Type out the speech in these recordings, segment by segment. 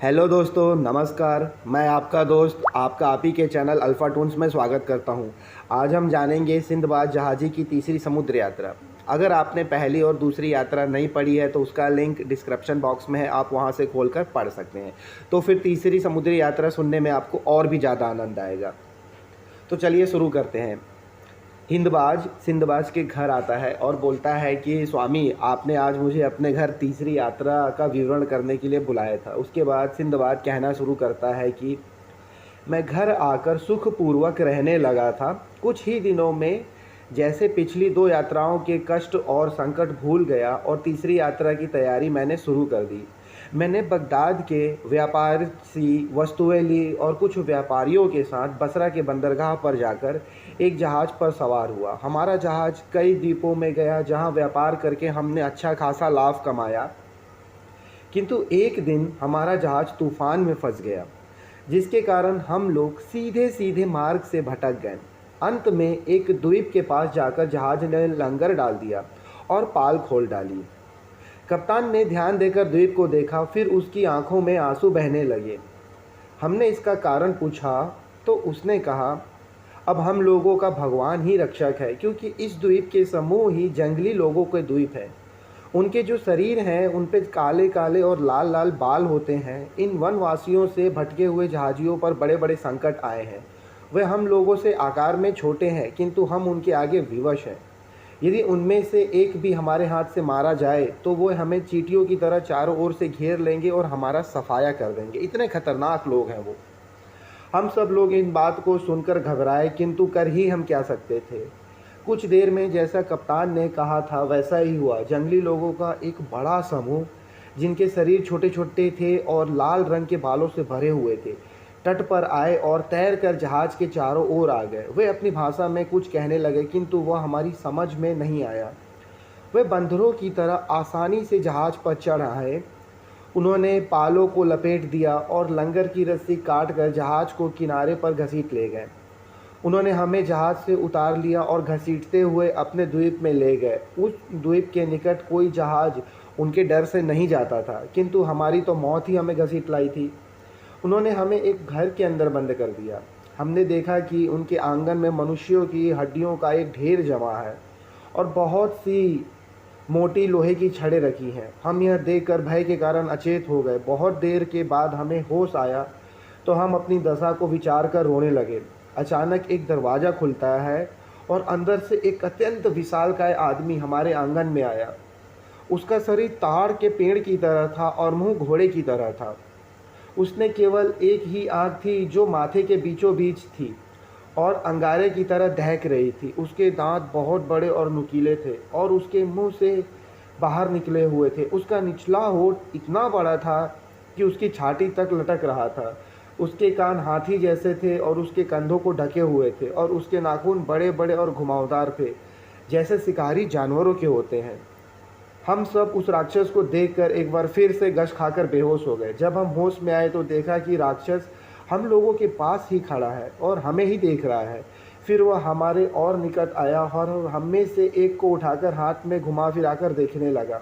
Hello दोस्तों, नमस्कार। मैं आपका दोस्त आपका आप ही के चैनल अल्फ़ा टून्स में स्वागत करता हूं। आज हम जानेंगे सिंदबाद जहाज़ी की तीसरी समुद्र यात्रा। अगर आपने पहली और दूसरी यात्रा नहीं पढ़ी है तो उसका लिंक डिस्क्रिप्शन बॉक्स में है, आप वहां से खोलकर पढ़ सकते हैं। तो फिर तीसरी समुद्री यात्रा सुनने में आपको और भी ज़्यादा आनंद आएगा। तो चलिए शुरू करते हैं। हिंदबाज सिंदबाज के घर आता है और बोलता है कि स्वामी, आपने आज मुझे अपने घर तीसरी यात्रा का विवरण करने के लिए बुलाया था। उसके बाद सिंदबाद कहना शुरू करता है कि मैं घर आकर सुखपूर्वक रहने लगा था। कुछ ही दिनों में जैसे पिछली दो यात्राओं के कष्ट और संकट भूल गया और तीसरी यात्रा की तैयारी मैंने शुरू कर दी। मैंने बगदाद के व्यापार सी वस्तुएं ली और कुछ व्यापारियों के साथ बसरा के बंदरगाह पर जाकर एक जहाज़ पर सवार हुआ। हमारा जहाज़ कई द्वीपों में गया जहां व्यापार करके हमने अच्छा खासा लाभ कमाया, किंतु एक दिन हमारा जहाज़ तूफान में फंस गया, जिसके कारण हम लोग सीधे सीधे मार्ग से भटक गए। अंत में एक द्वीप के पास जाकर जहाज़ ने लंगर डाल दिया और पाल खोल डाली। कप्तान ने ध्यान देकर द्वीप को देखा, फिर उसकी आंखों में आंसू बहने लगे। हमने इसका कारण पूछा तो उसने कहा, अब हम लोगों का भगवान ही रक्षक है, क्योंकि इस द्वीप के समूह ही जंगली लोगों के द्वीप है। उनके जो शरीर हैं उन पे काले काले और लाल लाल बाल होते हैं। इन वनवासियों से भटके हुए जहाजियों पर बड़े बड़े संकट आए हैं। वे हम लोगों से आकार में छोटे हैं, किंतु हम उनके आगे विवश हैं। यदि उनमें से एक भी हमारे हाथ से मारा जाए तो वो हमें चींटियों की तरह चारों ओर से घेर लेंगे और हमारा सफाया कर देंगे। इतने खतरनाक लोग हैं वो। हम सब लोग इन बात को सुनकर घबराए, किंतु कर ही हम क्या सकते थे। कुछ देर में जैसा कप्तान ने कहा था वैसा ही हुआ। जंगली लोगों का एक बड़ा समूह, जिनके शरीर छोटे छोटे थे और लाल रंग के बालों से भरे हुए थे, तट पर आए और तैर कर जहाज के चारों ओर आ गए। वे अपनी भाषा में कुछ कहने लगे, किंतु वह हमारी समझ में नहीं आया। वे बंदरों की तरह आसानी से जहाज पर चढ़ आए। उन्होंने पालों को लपेट दिया और लंगर की रस्सी काट कर जहाज को किनारे पर घसीट ले गए। उन्होंने हमें जहाज से उतार लिया और घसीटते हुए अपने द्वीप में ले गए। उस द्वीप के निकट कोई जहाज उनके डर से नहीं जाता था, किंतु हमारी तो मौत ही हमें घसीट लाई थी। उन्होंने हमें एक घर के अंदर बंद कर दिया। हमने देखा कि उनके आंगन में मनुष्यों की हड्डियों का एक ढेर जमा है और बहुत सी मोटी लोहे की छड़ें रखी हैं। हम यह देखकर भय के कारण अचेत हो गए। बहुत देर के बाद हमें होश आया तो हम अपनी दशा को विचार कर रोने लगे। अचानक एक दरवाज़ा खुलता है और अंदर से एक अत्यंत विशालकाय आदमी हमारे आंगन में आया। उसका शरीर ताड़ के पेड़ की तरह था और मुंह घोड़े की तरह था। उसने केवल एक ही आँख थी जो माथे के बीचों बीच थी और अंगारे की तरह दहक रही थी। उसके दांत बहुत बड़े और नुकीले थे और उसके मुंह से बाहर निकले हुए थे। उसका निचला होंठ इतना बड़ा था कि उसकी छाती तक लटक रहा था। उसके कान हाथी जैसे थे और उसके कंधों को ढके हुए थे और उसके नाखून बड़े बड़े और घुमावदार थे, जैसे शिकारी जानवरों के होते हैं। हम सब उस राक्षस को देखकर एक बार फिर से गश खाकर बेहोश हो गए। जब हम होश में आए तो देखा कि राक्षस हम लोगों के पास ही खड़ा है और हमें ही देख रहा है। फिर वह हमारे और निकट आया और हम में से एक को उठाकर हाथ में घुमा फिराकर देखने लगा,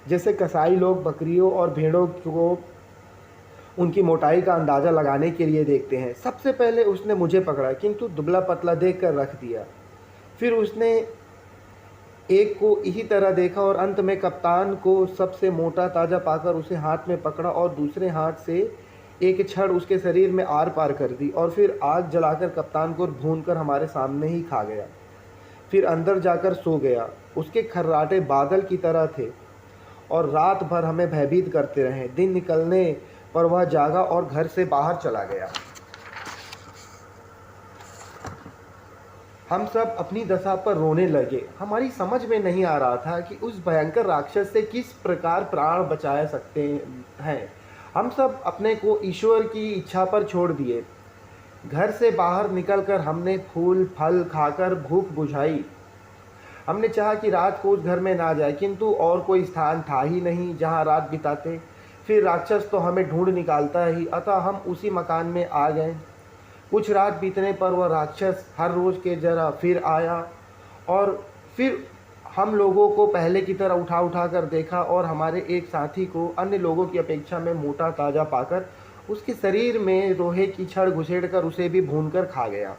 जैसे कसाई लोग बकरियों और भेड़ों को उनकी मोटाई का अंदाज़ा लगाने के लिए देखते हैं। सबसे पहले उसने मुझे पकड़ा, किंतु दुबला पतला देखकर रख दिया। फिर उसने एक को इसी तरह देखा और अंत में कप्तान को सबसे मोटा ताज़ा पाकर उसे हाथ में पकड़ा और दूसरे हाथ से एक छड़ उसके शरीर में आर पार कर दी और फिर आग जलाकर कप्तान को भूनकर हमारे सामने ही खा गया। फिर अंदर जाकर सो गया। उसके खर्राटे बादल की तरह थे और रात भर हमें भयभीत करते रहे। दिन निकलने पर वह जागा और घर से बाहर चला गया। हम सब अपनी दशा पर रोने लगे। हमारी समझ में नहीं आ रहा था कि उस भयंकर राक्षस से किस प्रकार प्राण बचा सकते हैं। हम सब अपने को ईश्वर की इच्छा पर छोड़ दिए। घर से बाहर निकलकर हमने फूल फल खाकर भूख बुझाई। हमने चाहा कि रात को उस घर में ना जाए, किंतु और कोई स्थान था ही नहीं जहां रात बिताते। फिर राक्षस तो हमें ढूंढ निकालता ही, अतः हम उसी मकान में आ गए। कुछ रात बीतने पर वह राक्षस हर रोज़ के जरा फिर आया और फिर हम लोगों को पहले की तरह उठा उठा कर देखा और हमारे एक साथी को अन्य लोगों की अपेक्षा में मोटा ताज़ा पाकर उसके शरीर में लोहे की छड़ घुसेड़ कर उसे भी भून कर खा गया।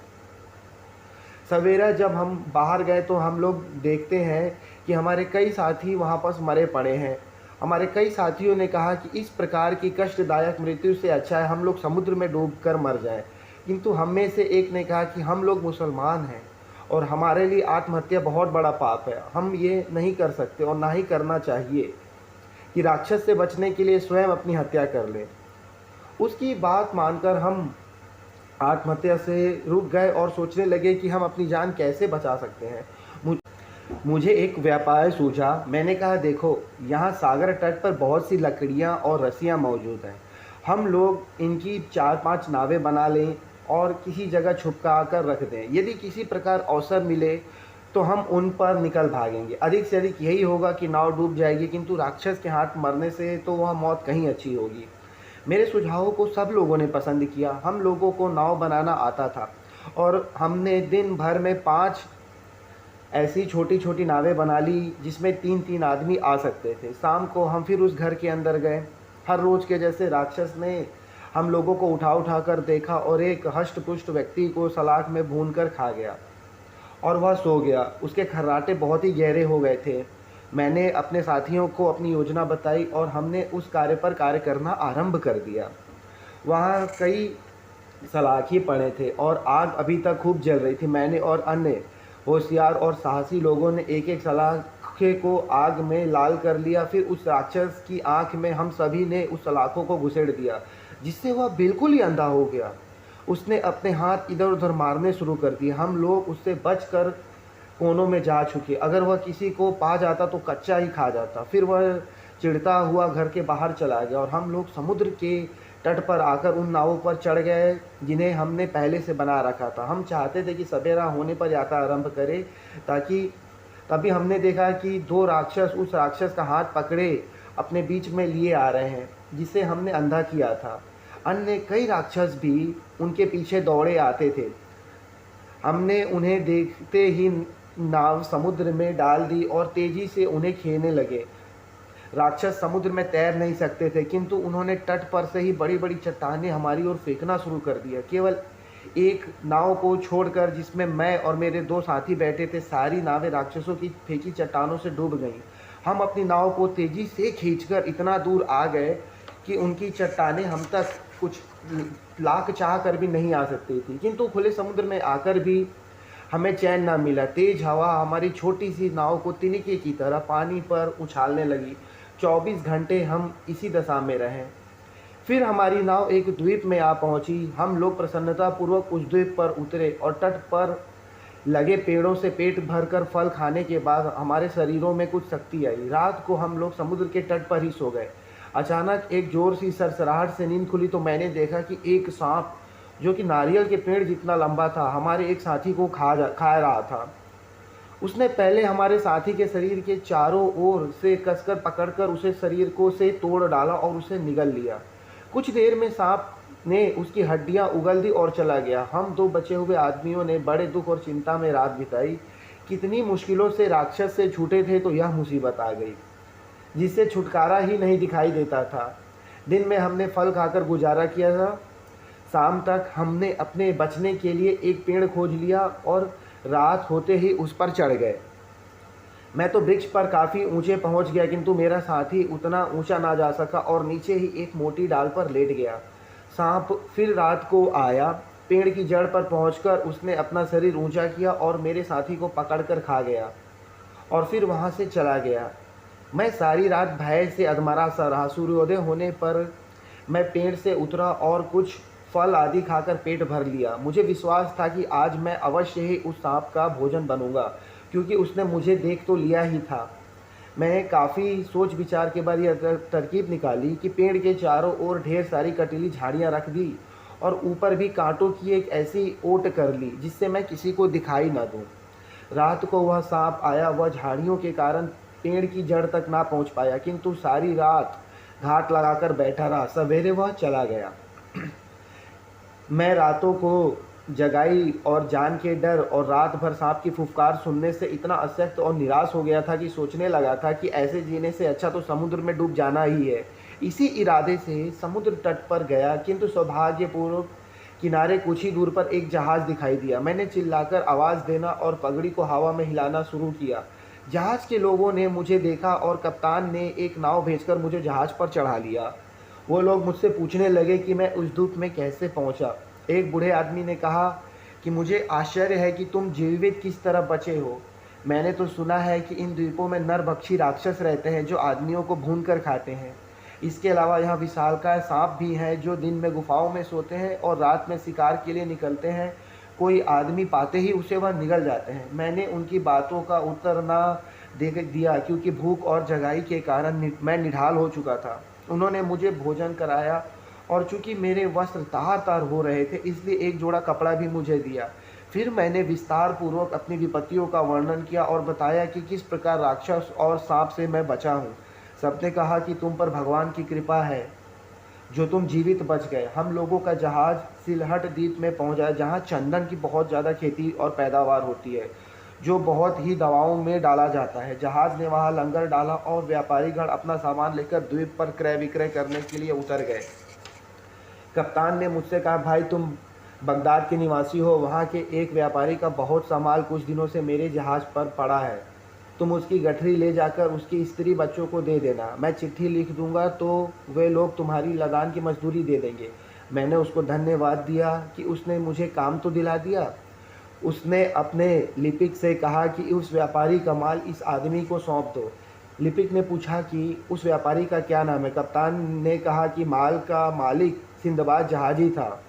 सवेरा जब हम बाहर गए तो हम लोग देखते हैं कि हमारे कई साथी वहाँ पर मरे पड़े हैं। हमारे कई साथियों ने कहा कि इस प्रकार की कष्टदायक मृत्यु से अच्छा है हम लोग समुद्र में डूबकर मर जाएं। किंतु हम में से एक ने कहा कि हम लोग मुसलमान हैं और हमारे लिए आत्महत्या बहुत बड़ा पाप है, हम ये नहीं कर सकते और ना ही करना चाहिए कि राक्षस से बचने के लिए स्वयं अपनी हत्या कर लें। उसकी बात मानकर हम आत्महत्या से रुक गए और सोचने लगे कि हम अपनी जान कैसे बचा सकते हैं। मुझे एक व्यापार सूझा। मैंने कहा देखो, यहाँ सागर तट पर बहुत सी लकड़ियाँ और रस्सियाँ मौजूद हैं, हम लोग इनकी 4-5 नावें बना लें और किसी जगह छुपका कर रख दें। यदि किसी प्रकार अवसर मिले तो हम उन पर निकल भागेंगे। अधिक से अधिक यही होगा कि नाव डूब जाएगी, किंतु राक्षस के हाथ मरने से तो वह मौत कहीं अच्छी होगी। मेरे सुझावों को सब लोगों ने पसंद किया। हम लोगों को नाव बनाना आता था और हमने दिन भर में 5 ऐसी छोटी छोटी नावें बना ली जिसमें 3-3 आदमी आ सकते थे। शाम को हम फिर उस घर के अंदर गए। हर रोज़ के जैसे राक्षस ने हम लोगों को उठा उठा कर देखा और एक हष्ट पुष्ट व्यक्ति को सलाख में भून कर खा गया और वह सो गया। उसके खर्राटे बहुत ही गहरे हो गए थे। मैंने अपने साथियों को अपनी योजना बताई और हमने उस कार्य पर कार्य करना आरंभ कर दिया। वहाँ कई सलाखे पड़े थे और आग अभी तक खूब जल रही थी। मैंने और अन्य होशियार और साहसी लोगों ने एक एक सलाखे को आग में लाल कर लिया। फिर उस राक्षस की आंख में हम सभी ने उस सलाखों को घुसेड़ दिया, जिससे वह बिल्कुल ही अंधा हो गया। उसने अपने हाथ इधर उधर मारने शुरू कर दिए। हम लोग उससे बचकर कोनों में जा चुके। अगर वह किसी को पा जाता तो कच्चा ही खा जाता। फिर वह चिढ़ता हुआ घर के बाहर चला गया और हम लोग समुद्र के तट पर आकर उन नावों पर चढ़ गए जिन्हें हमने पहले से बना रखा था। हम चाहते थे कि सवेरा होने पर यात्रा आरंभ करें, ताकि तभी हमने देखा कि 2 राक्षस उस राक्षस का हाथ पकड़े अपने बीच में लिए आ रहे हैं जिसे हमने अंधा किया था। अन्य कई राक्षस भी उनके पीछे दौड़े आते थे। हमने उन्हें देखते ही नाव समुद्र में डाल दी और तेजी से उन्हें खेने लगे। राक्षस समुद्र में तैर नहीं सकते थे, किंतु उन्होंने तट पर से ही बड़ी बड़ी चट्टानें हमारी ओर फेंकना शुरू कर दिया। केवल एक नाव को छोड़कर जिसमें मैं और मेरे 2 साथी बैठे थे, सारी नावें राक्षसों की फेंकी चट्टानों से डूब गईं। हम अपनी नाव को तेजी से खींचकर इतना दूर आ गए कि उनकी चट्टानें हम तक कुछ लाख चाह कर भी नहीं आ सकती थी। किंतु खुले समुद्र में आकर भी हमें चैन ना मिला। तेज हवा हमारी छोटी सी नाव को तिनके की तरह पानी पर उछालने लगी। 24 घंटे हम इसी दशा में रहे। फिर हमारी नाव एक द्वीप में आ पहुंची। हम लोग प्रसन्नतापूर्वक उस द्वीप पर उतरे और तट पर लगे पेड़ों से पेट भरकर फल खाने के बाद हमारे शरीरों में कुछ शक्ति आई। रात को हम लोग समुद्र के तट पर ही सो गए। अचानक एक जोर सी सरसराहट से नींद खुली तो मैंने देखा कि एक सांप जो कि नारियल के पेड़ जितना लंबा था, हमारे एक साथी को खा रहा था। उसने पहले हमारे साथी के शरीर के चारों ओर से कसकर पकड़कर उसे शरीर को से तोड़ डाला और उसे निगल लिया। कुछ देर में सांप ने उसकी हड्डियां उगल दी और चला गया। हम 2 बचे हुए आदमियों ने बड़े दुख और चिंता में रात बिताई। कितनी मुश्किलों से राक्षस से छूटे थे तो यह मुसीबत आ गई जिससे छुटकारा ही नहीं दिखाई देता था। दिन में हमने फल खाकर गुजारा किया था। शाम तक हमने अपने बचने के लिए एक पेड़ खोज लिया और रात होते ही उस पर चढ़ गए। मैं तो वृक्ष पर काफ़ी ऊंचे पहुंच गया, किंतु मेरा साथी उतना ऊंचा ना जा सका और नीचे ही एक मोटी डाल पर लेट गया। सांप फिर रात को आया। पेड़ की जड़ पर पहुंचकर उसने अपना शरीर ऊंचा किया और मेरे साथी को पकड़कर खा गया और फिर वहां से चला गया। मैं सारी रात भय से अधमरा सा रहा। सूर्योदय होने पर मैं पेड़ से उतरा और कुछ फल आदि खाकर पेट भर लिया। मुझे विश्वास था कि आज मैं अवश्य ही उस सांप का भोजन बनूंगा, क्योंकि उसने मुझे देख तो लिया ही था। मैंने काफ़ी सोच विचार के बाद यह तरकीब निकाली कि पेड़ के चारों ओर ढेर सारी कटीली झाड़ियाँ रख दी और ऊपर भी कांटों की एक ऐसी ओट कर ली जिससे मैं किसी को दिखाई न दूँ। रात को वह सांप आया। वह झाड़ियों के कारण पेड़ की जड़ तक ना पहुँच पाया, किंतु सारी रात घात लगाकर बैठा रहा। सवेरे वह चला गया। मैं रातों को जगाई और जान के डर और रात भर सांप की फुफकार सुनने से इतना अशक्त और निराश हो गया था कि सोचने लगा था कि ऐसे जीने से अच्छा तो समुद्र में डूब जाना ही है। इसी इरादे से समुद्र तट पर गया, किंतु सौभाग्यपूर्वक किनारे कुछ ही दूर पर एक जहाज़ दिखाई दिया। मैंने चिल्लाकर आवाज़ देना और पगड़ी को हवा में हिलाना शुरू किया। जहाज़ के लोगों ने मुझे देखा और कप्तान ने एक नाव भेजकर मुझे जहाज़ पर चढ़ा लिया। वो लोग मुझसे पूछने लगे कि मैं उस धूप में कैसे पहुंचा। एक बूढ़े आदमी ने कहा कि मुझे आश्चर्य है कि तुम जीवित किस तरह बचे हो। मैंने तो सुना है कि इन द्वीपों में नरभक्षी राक्षस रहते हैं जो आदमियों को भून कर खाते हैं। इसके अलावा यहाँ विशालकाय सांप भी हैं जो दिन में गुफाओं में सोते हैं और रात में शिकार के लिए निकलते हैं। कोई आदमी पाते ही उसे वह निगल जाते हैं। मैंने उनकी बातों का उत्तर ना दे दिया क्योंकि भूख और जगाई के कारण मैं निढाल हो चुका था। उन्होंने मुझे भोजन कराया और चूंकि मेरे वस्त्र तार तार हो रहे थे इसलिए एक जोड़ा कपड़ा भी मुझे दिया। फिर मैंने विस्तार पूर्वक अपनी विपत्तियों का वर्णन किया और बताया कि किस प्रकार राक्षस और सांप से मैं बचा हूँ। सबने कहा कि तुम पर भगवान की कृपा है जो तुम जीवित बच गए। हम लोगों का जहाज़ सिलहट द्वीप में पहुंचा जहां चंदन की बहुत ज़्यादा खेती और पैदावार होती है जो बहुत ही दवाओं में डाला जाता है। जहाज़ ने वहां लंगर डाला और व्यापारीगण अपना सामान लेकर द्वीप पर क्रय विक्रय करने के लिए उतर गए। कप्तान ने मुझसे कहा, भाई तुम बगदाद के निवासी हो, वहाँ के एक व्यापारी का बहुत सा माल कुछ दिनों से मेरे जहाज़ पर पड़ा है। तुम उसकी गठरी ले जाकर उसकी स्त्री बच्चों को दे देना। मैं चिट्ठी लिख दूंगा तो वे लोग तुम्हारी लगान की मजदूरी दे देंगे। मैंने उसको धन्यवाद दिया कि उसने मुझे काम तो दिला दिया। उसने अपने लिपिक से कहा कि उस व्यापारी का माल इस आदमी को सौंप दो। लिपिक ने पूछा कि उस व्यापारी का क्या नाम है। कप्तान ने कहा कि माल का मालिक सिंदबाद जहाजी था।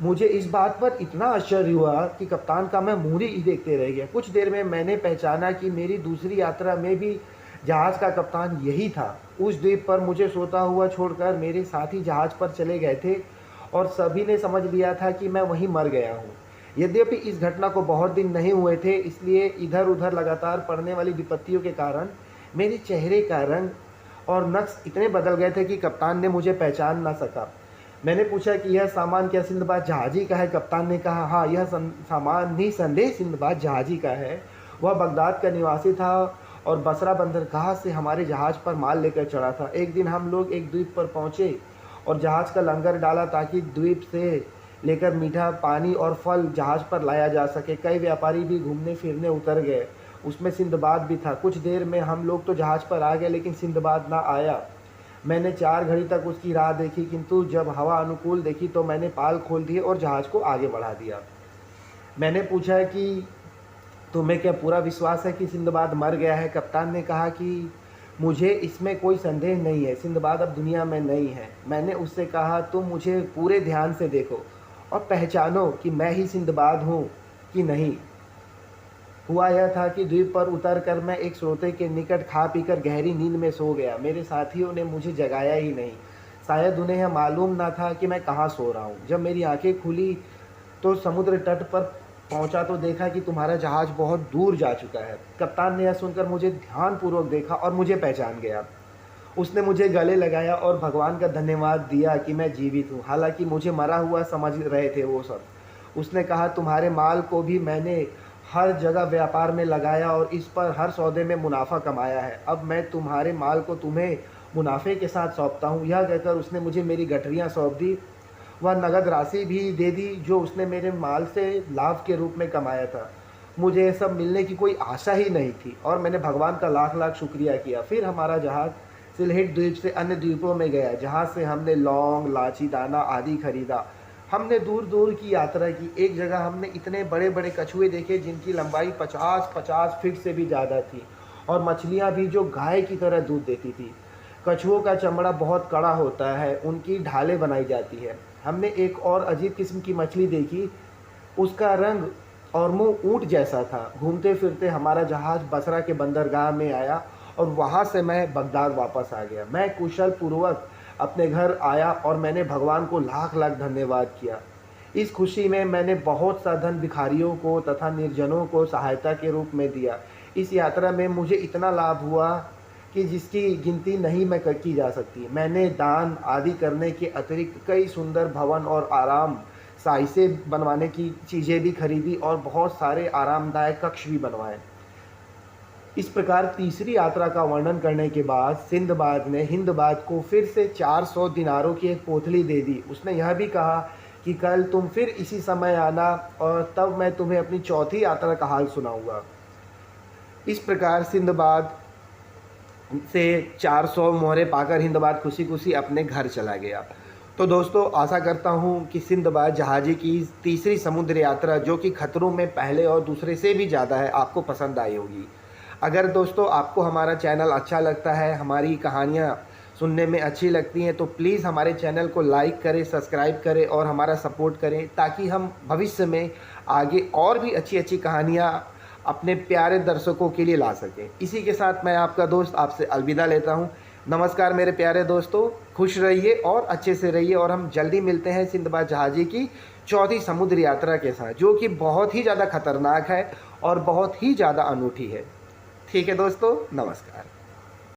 मुझे इस बात पर इतना आश्चर्य हुआ कि कप्तान का मैं मुंह ही देखते रह गया। कुछ देर में मैंने पहचाना कि मेरी दूसरी यात्रा में भी जहाज़ का कप्तान यही था। उस द्वीप पर मुझे सोता हुआ छोड़कर मेरे साथी जहाज़ पर चले गए थे और सभी ने समझ लिया था कि मैं वहीं मर गया हूँ। यद्यपि इस घटना को बहुत दिन नहीं हुए थे, इसलिए इधर उधर लगातार पड़ने वाली विपत्तियों के कारण मेरे चेहरे का रंग और नक्श इतने बदल गए थे कि कप्तान ने मुझे पहचान ना सका। मैंने पूछा कि यह सामान क्या सिंदबाद जहाजी का है। कप्तान ने कहा, हाँ, यह सामान निसंदेह सिंदबाद जहाजी का है। वह बगदाद का निवासी था और बसरा बंदरगाह से हमारे जहाज़ पर माल लेकर चढ़ा था। एक दिन हम लोग एक द्वीप पर पहुँचे और जहाज़ का लंगर डाला ताकि द्वीप से लेकर मीठा पानी और फल जहाज़ पर लाया जा सके। कई व्यापारी भी घूमने फिरने उतर गए, उसमें सिंदबाद भी था। कुछ देर में हम लोग तो जहाज़ पर आ गए लेकिन सिंदबाद ना आया। मैंने 4 घड़ी तक उसकी राह देखी, किंतु जब हवा अनुकूल देखी तो मैंने पाल खोल दिए और जहाज़ को आगे बढ़ा दिया। मैंने पूछा कि तुम्हें क्या पूरा विश्वास है कि सिंदबाद मर गया है। कप्तान ने कहा कि मुझे इसमें कोई संदेह नहीं है, सिंदबाद अब दुनिया में नहीं है। मैंने उससे कहा, तुम मुझे पूरे ध्यान से देखो और पहचानो कि मैं ही सिंदबाद हूँ कि नहीं। हुआ यह था कि द्वीप पर उतरकर मैं एक श्रोते के निकट खा पीकर गहरी नींद में सो गया। मेरे साथियों ने मुझे जगाया ही नहीं, शायद उन्हें यह मालूम ना था कि मैं कहाँ सो रहा हूँ। जब मेरी आंखें खुली तो समुद्र तट पर पहुँचा तो देखा कि तुम्हारा जहाज़ बहुत दूर जा चुका है। कप्तान ने यह सुनकर मुझे ध्यानपूर्वक देखा और मुझे पहचान गया। उसने मुझे गले लगाया और भगवान का धन्यवाद दिया कि मैं जीवित हूँ, हालांकि मुझे मरा हुआ समझ रहे थे वो सब। उसने कहा, तुम्हारे माल को भी मैंने हर जगह व्यापार में लगाया और इस पर हर सौदे में मुनाफा कमाया है। अब मैं तुम्हारे माल को तुम्हें मुनाफे के साथ सौंपता हूँ। यह कहकर उसने मुझे मेरी गठरियाँ सौंप दी। वह नगद राशि भी दे दी जो उसने मेरे माल से लाभ के रूप में कमाया था। मुझे यह सब मिलने की कोई आशा ही नहीं थी और मैंने भगवान का लाख लाख शुक्रिया किया। फिर हमारा जहाज़ सिलहेट द्वीप से अन्य द्वीपों में गया, जहाँ से हमने लौंग, लाची दाना आदि खरीदा। हमने दूर दूर की यात्रा की। एक जगह हमने इतने बड़े बड़े कछुए देखे जिनकी लंबाई 50-50 फीट से भी ज़्यादा थी और मछलियाँ भी जो गाय की तरह दूध देती थी। कछुओं का चमड़ा बहुत कड़ा होता है, उनकी ढालें बनाई जाती है। हमने एक और अजीब किस्म की मछली देखी, उसका रंग और मुंह ऊँट जैसा था। घूमते फिरते हमारा जहाज़ बसरा के बंदरगाह में आया और वहाँ से मैं बगदाद वापस आ गया। मैं कुशल पूर्वक अपने घर आया और मैंने भगवान को लाख लाख धन्यवाद किया। इस खुशी में मैंने बहुत सा धन भिखारियों को तथा निर्जनों को सहायता के रूप में दिया। इस यात्रा में मुझे इतना लाभ हुआ कि जिसकी गिनती नहीं मैं की जा सकती। मैंने दान आदि करने के अतिरिक्त कई सुंदर भवन और आराम साइसे बनवाने की चीज़ें भी खरीदी और बहुत सारे आरामदायक कक्ष भी बनवाए। इस प्रकार तीसरी यात्रा का वर्णन करने के बाद सिंदबाद ने हिंदबाद को फिर से 400 दिनारों की एक पोथली दे दी। उसने यह भी कहा कि कल तुम फिर इसी समय आना और तब मैं तुम्हें अपनी चौथी यात्रा का हाल सुनाऊंगा। इस प्रकार सिंदबाद से 400 मोहरे पाकर हिंदबाद खुशी खुशी अपने घर चला गया। तो दोस्तों, आशा करता हूँ कि सिंदबाद जहाज़ी की तीसरी समुद्र यात्रा, जो कि खतरों में पहले और दूसरे से भी ज़्यादा है, आपको पसंद आई होगी। अगर दोस्तों आपको हमारा चैनल अच्छा लगता है, हमारी कहानियाँ सुनने में अच्छी लगती हैं, तो प्लीज़ हमारे चैनल को लाइक करें, सब्सक्राइब करें और हमारा सपोर्ट करें, ताकि हम भविष्य में आगे और भी अच्छी अच्छी कहानियाँ अपने प्यारे दर्शकों के लिए ला सकें। इसी के साथ मैं आपका दोस्त आपसे अलविदा लेता हूँ। नमस्कार मेरे प्यारे दोस्तों, खुश रहिए और अच्छे से रहिए, और हम जल्दी मिलते हैं सिंदबाद जहाज़ी की चौथी समुद्र यात्रा के साथ, जो कि बहुत ही ज़्यादा खतरनाक है और बहुत ही ज़्यादा अनूठी है। ठीक है दोस्तों, नमस्कार।